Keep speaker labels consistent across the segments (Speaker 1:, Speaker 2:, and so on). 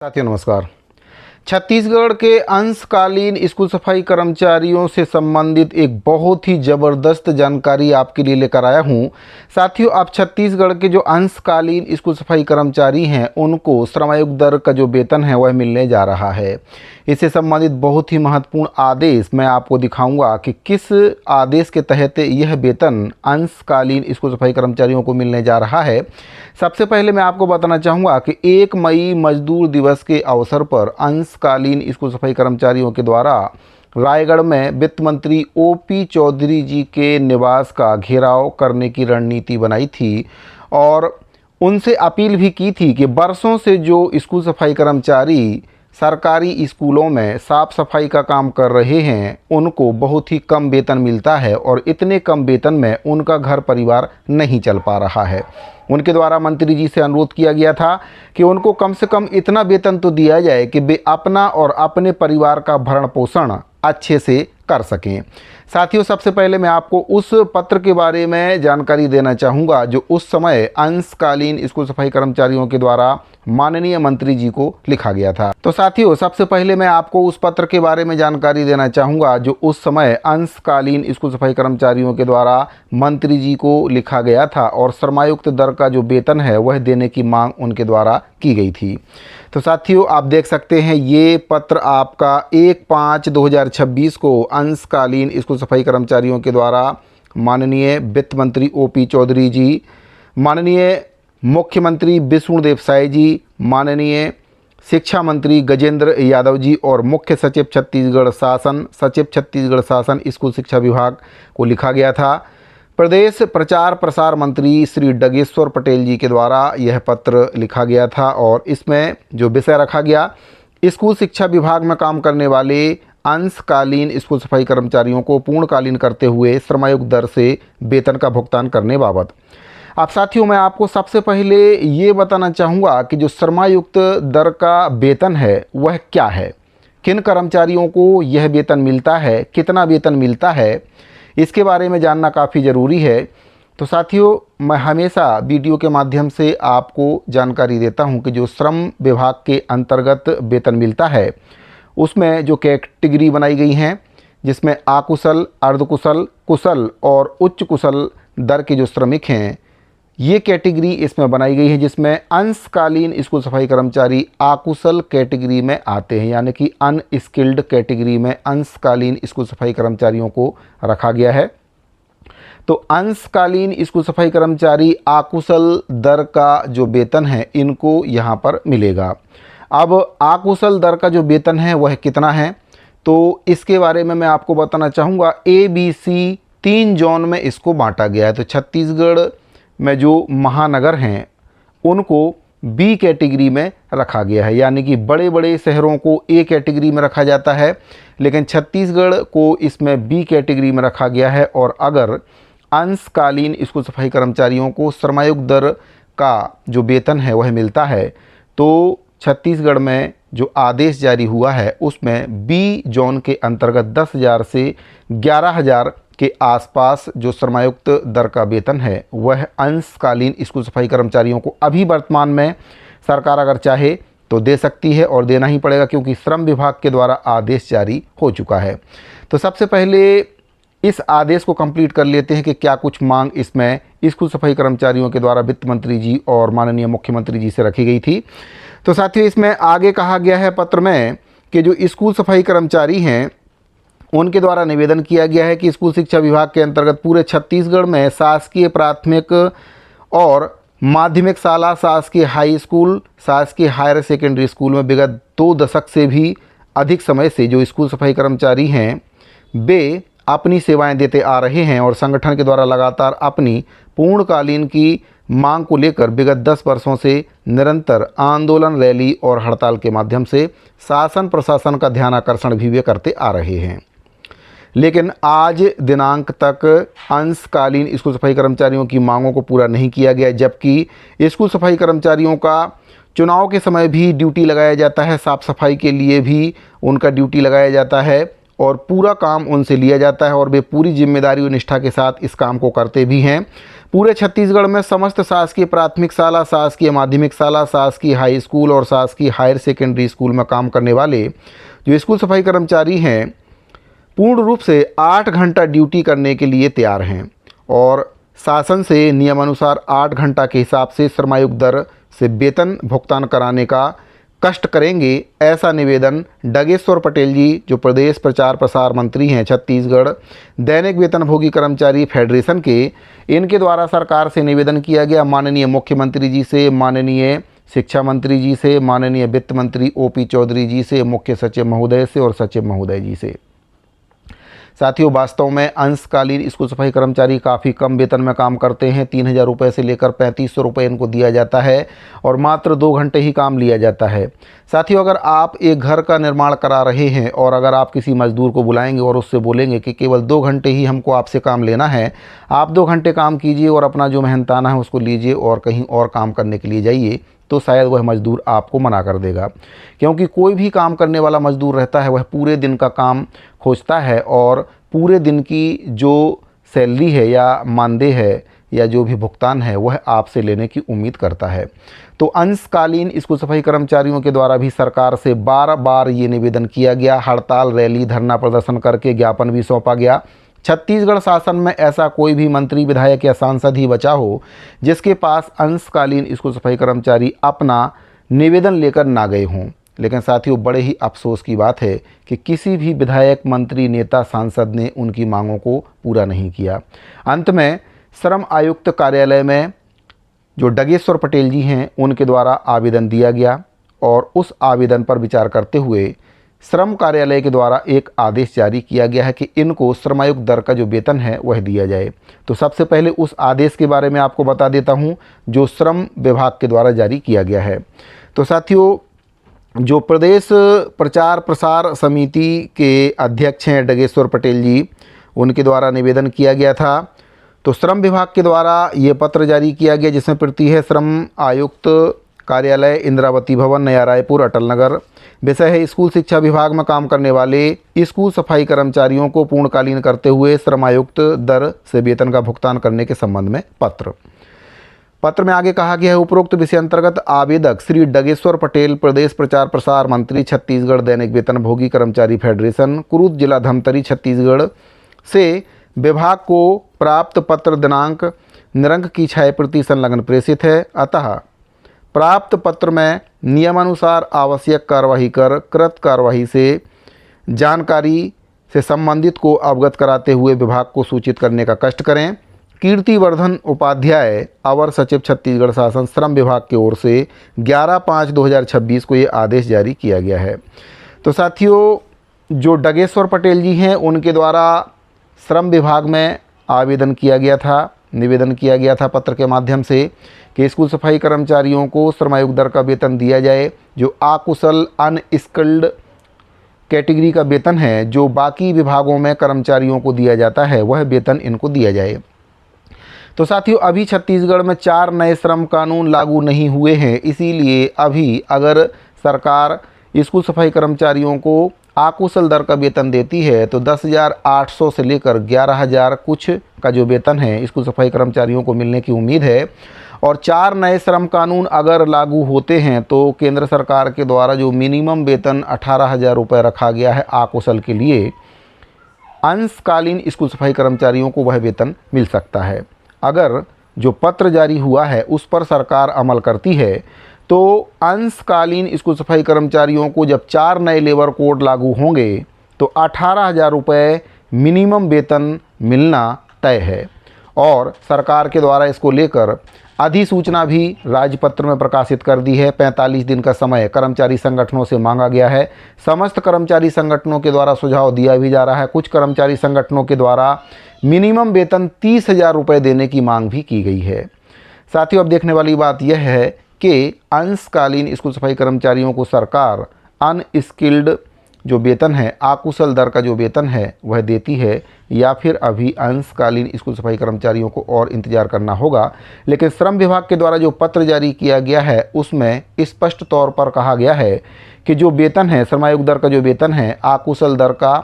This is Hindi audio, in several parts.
Speaker 1: साथियों नमस्कार। छत्तीसगढ़ के अंशकालीन स्कूल सफाई कर्मचारियों से संबंधित एक बहुत ही ज़बरदस्त जानकारी आपके लिए लेकर आया हूं। साथियों, अब छत्तीसगढ़ के जो अंशकालीन स्कूल सफाई कर्मचारी हैं उनको श्रमायुक्त दर का जो वेतन है वह मिलने जा रहा है। इससे संबंधित बहुत ही महत्वपूर्ण आदेश मैं आपको दिखाऊंगा कि किस आदेश के तहत यह वेतन अंशकालीन स्कूल सफाई कर्मचारियों को मिलने जा रहा है। सबसे पहले मैं आपको बताना चाहूँगा कि 1 मई मजदूर दिवस के अवसर पर अंशकालीन स्कूल सफाई कर्मचारियों के द्वारा रायगढ़ में वित्त मंत्री ओपी चौधरी जी के निवास का घेराव करने की रणनीति बनाई थी और उनसे अपील भी की थी कि वर्षों से जो स्कूल सफाई कर्मचारी सरकारी स्कूलों में साफ़ सफाई का काम कर रहे हैं उनको बहुत ही कम वेतन मिलता है और इतने कम वेतन में उनका घर परिवार नहीं चल पा रहा है। उनके द्वारा मंत्री जी से अनुरोध किया गया था कि उनको कम से कम इतना वेतन तो दिया जाए कि वे अपना और अपने परिवार का भरण पोषण अच्छे से कर सकें। साथियों, सबसे पहले मैं आपको उस पत्र के बारे में जानकारी देना चाहूँगा जो उस समय अंशकालीन स्कूल सफाई कर्मचारियों के द्वारा माननीय मंत्री जी को लिखा गया था। तो साथियों, सबसे पहले मैं आपको उस पत्र के बारे में जानकारी देना चाहूँगा जो उस समय अंशकालीन स्कूल सफाई कर्मचारियों के द्वारा मंत्री जी को लिखा गया था और श्रमायुक्त दर का जो वेतन है वह देने की मांग उनके द्वारा की गई थी। तो साथियों, आप देख सकते हैं ये पत्र आपका 1/5/2026 को अंशकालीन स्कूल सफाई कर्मचारियों के द्वारा माननीय वित्त मंत्री ओपी चौधरी जी, माननीय मुख्यमंत्री विष्णुदेव साय जी, माननीय शिक्षा मंत्री गजेंद्र यादव जी और मुख्य सचिव छत्तीसगढ़ शासन स्कूल शिक्षा विभाग को लिखा गया था। प्रदेश प्रचार प्रसार मंत्री श्री डगेश्वर पटेल जी के द्वारा यह पत्र लिखा गया था और इसमें जो विषय रखा गया, स्कूल शिक्षा विभाग में काम करने वाले अंशकालीन स्कूल सफाई कर्मचारियों को पूर्णकालीन करते हुए श्रमायुक्त दर से वेतन का भुगतान करने बाबत। अब साथियों, मैं आपको सबसे पहले ये बताना चाहूँगा कि जो श्रमायुक्त दर का वेतन है वह क्या है, किन कर्मचारियों को यह वेतन मिलता है, कितना वेतन मिलता है, इसके बारे में जानना काफ़ी ज़रूरी है। तो साथियों, मैं हमेशा वीडियो के माध्यम से आपको जानकारी देता हूं कि जो श्रम विभाग के अंतर्गत वेतन मिलता है उसमें जो कैटेगरी बनाई गई हैं जिसमें अकुशल, अर्धकुशल, कुशल और उच्च कुशल दर के जो श्रमिक हैं ये कैटेगरी इसमें बनाई गई है, जिसमें अंशकालीन स्कूल सफाई कर्मचारी अकुशल कैटेगरी में आते हैं, यानी कि अनस्किल्ड कैटेगरी में अंशकालीन स्कूल सफाई कर्मचारियों को रखा गया है। तो अंशकालीन स्कूल सफाई कर्मचारी अकुशल दर का जो वेतन है इनको यहाँ पर मिलेगा। अब अकुशल दर का जो वेतन है वह कितना है, तो इसके बारे में मैं आपको बताना चाहूँगा। ABC 3 जोन में इसको बांटा गया है। तो छत्तीसगढ़ में जो महानगर हैं उनको B कैटेगरी में रखा गया है, यानी कि बड़े बड़े शहरों को A कैटेगरी में रखा जाता है, लेकिन छत्तीसगढ़ को इसमें B कैटेगरी में रखा गया है। और अगर अंशकालीन स्कूल सफाई कर्मचारियों को श्रमायुक्त दर का जो वेतन है वह मिलता है तो छत्तीसगढ़ में जो आदेश जारी हुआ है उसमें B जोन के अंतर्गत 10,000 से 11,000 के आसपास जो श्रमायुक्त दर का वेतन है वह अंशकालीन स्कूल सफाई कर्मचारियों को अभी वर्तमान में सरकार अगर चाहे तो दे सकती है और देना ही पड़ेगा, क्योंकि श्रम विभाग के द्वारा आदेश जारी हो चुका है। तो सबसे पहले इस आदेश को कंप्लीट कर लेते हैं कि क्या कुछ मांग इसमें स्कूल सफाई कर्मचारियों के द्वारा वित्त मंत्री जी और माननीय मुख्यमंत्री जी से रखी गई थी। तो साथियों, इसमें आगे कहा गया है पत्र में कि जो स्कूल सफाई कर्मचारी हैं उनके द्वारा निवेदन किया गया है कि स्कूल शिक्षा विभाग के अंतर्गत पूरे छत्तीसगढ़ में शासकीय प्राथमिक और माध्यमिक शाला, शासकीय हाई स्कूल, शासकीय हायर सेकेंडरी स्कूल में विगत 2 दशक से भी अधिक समय से जो स्कूल सफाई कर्मचारी हैं वे अपनी सेवाएं देते आ रहे हैं और संगठन के द्वारा लगातार अपनी पूर्णकालीन की मांग को लेकर विगत 10 वर्षों से निरंतर आंदोलन, रैली और हड़ताल के माध्यम से शासन प्रशासन का ध्यान आकर्षण भी वे करते आ रहे हैं। लेकिन आज दिनांक तक अंशकालीन स्कूल सफाई कर्मचारियों की मांगों को पूरा नहीं किया गया, जबकि स्कूल सफाई कर्मचारियों का चुनाव के समय भी ड्यूटी लगाया जाता है, साफ़ सफाई के लिए भी उनका ड्यूटी लगाया जाता है और पूरा काम उनसे लिया जाता है और वे पूरी जिम्मेदारी और निष्ठा के साथ इस काम को करते भी हैं। पूरे छत्तीसगढ़ में समस्त शासकीय प्राथमिक शाला, शासकीय माध्यमिक शाला, शासकीय हाई स्कूल और शासकीय हायर सेकेंडरी स्कूल में काम करने वाले जो स्कूल सफाई कर्मचारी हैं पूर्ण रूप से 8 घंटा ड्यूटी करने के लिए तैयार हैं और शासन से नियमानुसार 8 घंटा के हिसाब से श्रमायुक्त दर से वेतन भुगतान कराने का कष्ट करेंगे। ऐसा निवेदन डगेश्वर पटेल जी जो प्रदेश प्रचार प्रसार मंत्री हैं छत्तीसगढ़ दैनिक वेतनभोगी कर्मचारी फेडरेशन के, इनके द्वारा सरकार से निवेदन किया गया। माननीय मुख्यमंत्री जी से, माननीय शिक्षा मंत्री जी से, माननीय वित्त मंत्री ओपी चौधरी जी से, मुख्य सचिव महोदय से और सचिव महोदय जी से। साथियों, वास्तव में अंशकालीन स्कूल सफाई कर्मचारी काफ़ी कम वेतन में काम करते हैं। 3000 रुपये से लेकर 3500 रुपये इनको दिया जाता है और मात्र 2 घंटे ही काम लिया जाता है। साथियों, अगर आप एक घर का निर्माण करा रहे हैं और अगर आप किसी मजदूर को बुलाएंगे और उससे बोलेंगे कि केवल 2 घंटे ही हमको आपसे काम लेना है, आप 2 घंटे काम कीजिए और अपना जो मेहनताना है उसको लीजिए और कहीं और काम करने के लिए जाइए, तो शायद वह मज़दूर आपको मना कर देगा। क्योंकि कोई भी काम करने वाला मज़दूर रहता है वह पूरे दिन का काम खोजता है और पूरे दिन की जो सैलरी है या मानदेय है या जो भी भुगतान है वह आपसे लेने की उम्मीद करता है। तो अंशकालीन स्कूल सफाई कर्मचारियों के द्वारा भी सरकार से बार ये निवेदन किया गया। हड़ताल, रैली, धरना प्रदर्शन करके ज्ञापन भी सौंपा गया। छत्तीसगढ़ शासन में ऐसा कोई भी मंत्री, विधायक या सांसद ही बचा हो जिसके पास अंशकालीन स्कूल सफाई कर्मचारी अपना निवेदन लेकर ना गए हों। लेकिन साथियों, बड़े ही अफसोस की बात है कि किसी भी विधायक, मंत्री, नेता, सांसद ने उनकी मांगों को पूरा नहीं किया। अंत में श्रम आयुक्त कार्यालय में जो डगेश्वर पटेल जी हैं उनके द्वारा आवेदन दिया गया और उस आवेदन पर विचार करते हुए श्रम कार्यालय के द्वारा एक आदेश जारी किया गया है कि इनको श्रमायुक्त दर का जो वेतन है वह दिया जाए। तो सबसे पहले उस आदेश के बारे में आपको बता देता हूं जो श्रम विभाग के द्वारा जारी किया गया है। तो साथियों, जो प्रदेश प्रचार प्रसार समिति के अध्यक्ष हैं डगेश्वर पटेल जी, उनके द्वारा निवेदन किया गया था। तो श्रम विभाग के द्वारा ये पत्र जारी किया गया जिसमें प्रति है श्रम आयुक्त कार्यालय, इंद्रावती भवन, नया रायपुर, अटल नगर। विषय है स्कूल शिक्षा विभाग में काम करने वाले स्कूल सफाई कर्मचारियों को पूर्णकालीन करते हुए श्रमायुक्त दर से वेतन का भुगतान करने के संबंध में पत्र में आगे कहा गया है, उपरोक्त विषय अंतर्गत आवेदक श्री डगेश्वर पटेल, प्रदेश प्रचार प्रसार मंत्री छत्तीसगढ़ दैनिक वेतनभोगी कर्मचारी फेडरेशन, कुरूद जिला धमतरी छत्तीसगढ़ से विभाग को प्राप्त पत्र दिनांक निरंक की छायाप्रति संलग्न प्रेषित है। अतः प्राप्त पत्र में नियमानुसार आवश्यक कार्यवाही कर कृत कार्यवाही से जानकारी से संबंधित को अवगत कराते हुए विभाग को सूचित करने का कष्ट करें। कीर्तिवर्धन उपाध्याय, अवर सचिव छत्तीसगढ़ शासन, श्रम विभाग की ओर से 11/5/2026 को ये आदेश जारी किया गया है। तो साथियों, जो डगेश्वर पटेल जी हैं उनके द्वारा श्रम विभाग में आवेदन किया गया था, निवेदन किया गया था पत्र के माध्यम से कि स्कूल सफाई कर्मचारियों को श्रमायुक्त दर का वेतन दिया जाए। जो अकुशल अनस्किल्ड कैटेगरी का वेतन है जो बाकी विभागों में कर्मचारियों को दिया जाता है वह वेतन इनको दिया जाए। तो साथियों, अभी छत्तीसगढ़ में 4 नए श्रम कानून लागू नहीं हुए हैं, इसीलिए अभी अगर सरकार स्कूल सफाई कर्मचारियों को अकुशल दर का वेतन देती है तो 10,800 से लेकर 11,000 कुछ का जो वेतन है स्कूल सफाई कर्मचारियों को मिलने की उम्मीद है। और 4 नए श्रम कानून अगर लागू होते हैं तो केंद्र सरकार के द्वारा जो मिनिमम वेतन 18,000 रुपये रखा गया है अकुशल के लिए, अंशकालीन स्कूल सफाई कर्मचारियों को वह वेतन मिल सकता है। अगर जो पत्र जारी हुआ है उस पर सरकार अमल करती है तो अंशकालीन स्कूल सफाई कर्मचारियों को जब 4 नए लेबर कोड लागू होंगे तो 18,000 रुपये मिनिमम वेतन मिलना तय है। और सरकार के द्वारा इसको लेकर अधिसूचना भी राजपत्र में प्रकाशित कर दी है। 45 दिन का समय कर्मचारी संगठनों से मांगा गया है। समस्त कर्मचारी संगठनों के द्वारा सुझाव दिया भी जा रहा है। कुछ कर्मचारी संगठनों के द्वारा मिनिमम वेतन 30,000 रुपये देने की मांग भी की गई है। साथियों, अब देखने वाली बात यह है कि अंशकालीन स्कूल सफाई कर्मचारियों को सरकार अनस्किल्ड जो वेतन है, अकुशल दर का जो वेतन है वह देती है या फिर अभी अंशकालीन स्कूल सफाई कर्मचारियों को और इंतजार करना होगा। लेकिन श्रम विभाग के द्वारा जो पत्र जारी किया गया है उसमें स्पष्ट तौर पर कहा गया है कि जो वेतन है, श्रमायुक्त दर का जो वेतन है अकुशल दर का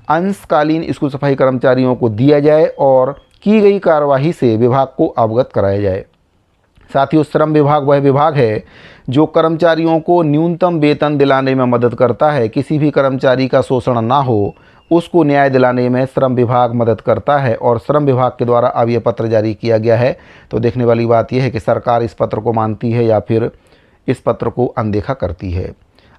Speaker 1: अंशकालीन स्कूल सफाई कर्मचारियों को दिया जाए और की गई कार्यवाही से विभाग को अवगत कराया जाए। साथियों, श्रम विभाग वह विभाग है जो कर्मचारियों को न्यूनतम वेतन दिलाने में मदद करता है। किसी भी कर्मचारी का शोषण ना हो, उसको न्याय दिलाने में श्रम विभाग मदद करता है और श्रम विभाग के द्वारा अब यह पत्र जारी किया गया है। तो देखने वाली बात यह है कि सरकार इस पत्र को मानती है या फिर इस पत्र को अनदेखा करती है।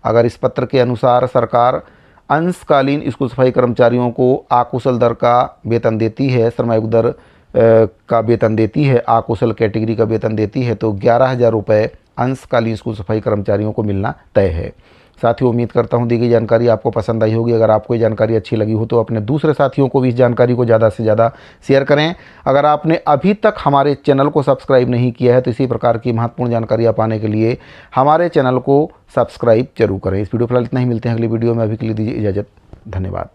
Speaker 1: अगर इस पत्र के अनुसार सरकार अंशकालीन स्कूल सफाई कर्मचारियों को अकुशल दर का वेतन देती है, श्रमायुक्त दर का वेतन देती है, अकुशल कैटेगरी का वेतन देती है, तो 11,000 रुपये अंशकालीन स्कूल सफाई कर्मचारियों को मिलना तय है। साथियों, उम्मीद करता हूं दी गई जानकारी आपको पसंद आई होगी। अगर आपको ये जानकारी अच्छी लगी हो तो अपने दूसरे साथियों को भी इस जानकारी को ज़्यादा से ज़्यादा शेयर करें। अगर आपने अभी तक हमारे चैनल को सब्सक्राइब नहीं किया है तो इसी प्रकार की महत्वपूर्ण जानकारियाँ पाने के लिए हमारे चैनल को सब्सक्राइब जरूर करें। इस वीडियो फिलहाल इतना ही, मिलते हैं अगली वीडियो में। अभी के लिए दीजिए इजाज़त। धन्यवाद।